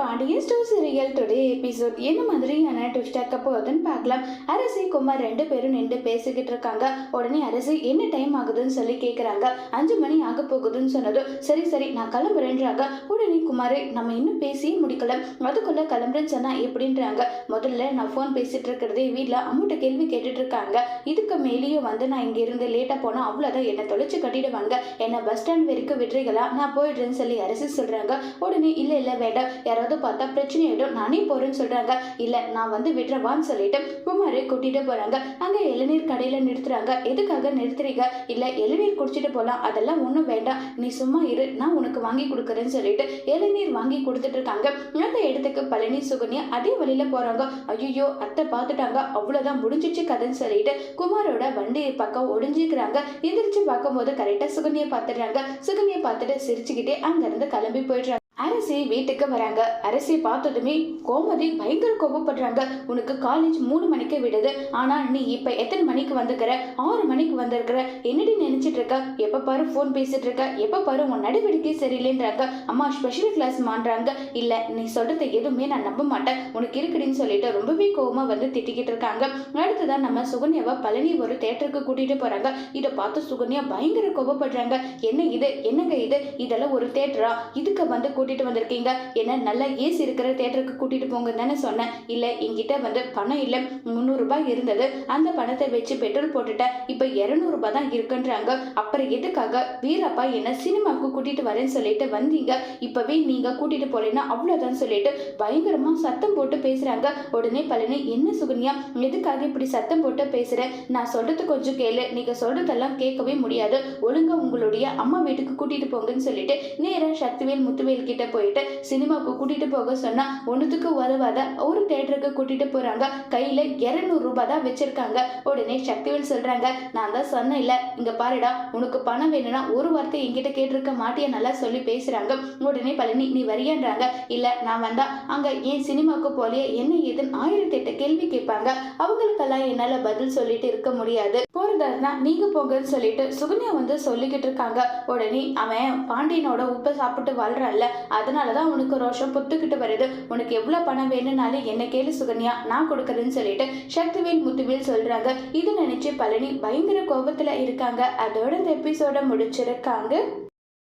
Pandian store serial today episode என்ன மாதிரியான twist ஆக்க போகுதுன்னு பார்க்கலாம். அரசி குமார் 2 பேரும் நின்று பேசிக்கிட்டு இருக்காங்க. உடனே அரசி என்ன டைம் ஆகுதுன்னு சொல்லி கேட்குறாங்க. 5 மணி ஆக போகுதுன்னு சொன்னதும் சரி சரி நான் கிளம்புறேன்றாங்க. உடனே குமார் நம்ம இன்னும் பேசியே முடிக்கல, அதுக்குள்ள கிளம்புறேன்னு சொன்னா எப்படின்றாங்க. முதல்ல நான் ஃபோன் பேசிட்டு இருக்கிறதே வீட்டில் அம்முட்ட கேள்வி கேட்டுட்டு இருக்காங்க. இதுக்கு மேலேயே வந்து நான் இங்க இருந்து லேட்டா போனா அவ்வளோதான் என்னை தொலைச்சு கட்டிடுவாங்க, என்ன பஸ் ஸ்டாண்ட் வரைக்கும் விடுறீங்களா, நான் போயிடுறேன்னு சொல்லி அரசி சொல்றாங்க. உடனே இல்ல இல்ல வேண்டாம், யாராவது பார்த்தா பிரச்சனை ஆயிடும், நானே போறேன்னு சொல்றாங்க. இல்ல நான் வந்து விடுறவான்னு சொல்லிட்டு குமாரை கூட்டிட்டு போறாங்க. அங்க இளநீர் கடையில நிறுத்துறாங்க. எதுக்காக நிறுத்துறீங்க? இல்ல இளநீர் குடிச்சிட்டு போலாம், அதெல்லாம் ஒண்ணும் வேண்டாம், நீ சும்மா இரு, நான் உனக்கு வாங்கி கொடுக்குறேன்னு சொல்லிட்டு இளநீர் வாங்கி கொடுத்துட்டு இருக்காங்க. அந்த இடத்துக்கு பழனி சுகன்யா அதே வழியில போறாங்க. ஐயோ அத்தை பார்த்துட்டாங்க, அவ்வளவுதான் முடிஞ்சிச்சு கதைன்னு சொல்லிட்டு குமாரோட வண்டி பக்கம் ஒடிஞ்சிக்கிறாங்க. எந்திரிச்சு பார்க்கும்போது கரெக்டா சுகன்யா பார்த்துடுறாங்க. சுகன்யா பார்த்துட்டு சிரிச்சுக்கிட்டே அங்க இருந்து கிளம்பி போயிடுறாங்க. அரசி வீட்டுக்கு வராங்க. அரசி பார்த்ததுமே கோமதி பயங்கர கோபப்படுறாங்க. உனக்கு காலேஜ் 3 மணிக்கு விடுது, ஆனா நீ இப்ப எத்தனை மணிக்கு வந்துக்கிற? 6 மணிக்கு வந்திருக்கிற, என்னடி நினைச்சிட்டு இருக்க? எப்ப பாரு போன் பேசிட்டு இருக்க, எப்ப பாரு உன் நடவடிக்கை சரியில்லைன்றாங்க. அம்மா ஸ்பெஷல் கிளாஸ் மான்றாங்க. இல்ல நீ சொல்றது எதுவுமே நான் நம்ப மாட்டேன், உனக்கு இருக்குடின்னு சொல்லிட்டு ரொம்பவே கோவமா வந்து திட்டிக்கிட்டு இருக்காங்க. அடுத்துதான் நம்ம சுகன்யாவை பழனி ஒரு தேட்டருக்கு கூட்டிட்டு போறாங்க. இதை பார்த்து சுகன்யா பயங்கர கோபப்படுறாங்க. என்ன இது, என்னங்க இது, இதெல்லாம் ஒரு தேட்டரா? இதுக்கு வந்து கூட்டிட்டு வந்திருக்கீங்க, என்ன நல்ல ஏசி இருக்கிற தேட்டருக்கு கூட்டிட்டு போங்க தானே சொன்னேன். இல்ல என்கிட்ட வந்து பணம் இல்ல, 300 ரூபாய் இருந்தது, அந்த பணத்தை வச்சு பெட்ரோல் போட்டுட்டேன், இப்ப 200 ரூபாய் தான் இருக்குன்றாங்க. அப்புறம் எதுக்காக வீரப்பா என்ன சினிமாவுக்கு கூட்டிட்டு வரேன்னு சொல்லிட்டு வந்தீங்க, இப்பவே நீங்க கூட்டிட்டு போலேன்னா அவ்வளவுதான் சொல்லிட்டு பயங்கரமா சத்தம் போட்டு பேசுறாங்க. உடனே பழனி என்ன சுகன்யா எதுக்காக இப்படி சத்தம் போட்டு பேசுறேன், நான் சொல்றது கொஞ்சம் கேளு, நீங்க சொல்றதெல்லாம் கேட்கவே முடியாது, ஒழுங்கா உங்களுடைய அம்மா வீட்டுக்கு கூட்டிட்டு போங்கன்னு சொல்லிட்டு நேரா சக்திவேல் முத்துவேல் கிட்ட போயிட்டு சினிமாவுக்கு கூட்டிட்டு போக சொன்னா ஒன்னுத்துக்கு உதவாத ஒரு தேட்டருக்கு கூட்டிட்டு போறாங்க. கையில 200 ரூபாய் தான் வச்சிருக்காங்க. உடனே சக்திவேல் சொல்றாங்க, நான் தான் சொன்னேன் இல்ல, இங்க பாருடா, உனக்கு பணம் வேணும்னா ஒரு வார்த்தை என்கிட்ட கேட்டிருக்க மாட்டியா, நல்லா சொல்லி பேசுறாங்க. உடனே பழனி நீ வரியான்றாங்க. இல்ல நான் வந்தா அங்க ஏன் சினிமாவுக்கு போலியே, என்ன ஏதுன்னு 1008 கேள்வி கேட்பாங்க, அவங்களுக்கெல்லாம் என்னால பதில் சொல்லிட்டு இருக்க முடியாது, போறதா நீங்க போங்கன்னு சொல்லிட்டு சுகன்யா வந்து சொல்லிக்கிட்டு இருக்காங்க. உடனே அவன் பாண்டியனோட உப்பை சாப்பிட்டு வாழ்றான்ல, அதனாலதான் உனக்கு ரோஷம் புத்துக்கிட்டு வருது, உனக்கு எவ்வளவு பணம் வேணும்னாலும் என்ன கேளு சுகன்யா, நான் கொடுக்குறேன்னு சொல்லிட்டு சக்திவேல் முத்துவேல் சொல்றாங்க. இது நினைச்சு பழனி பயங்கர கோபத்துல இருக்காங்க. அதோட இந்த எபிசோட முடிச்சிருக்காங்க.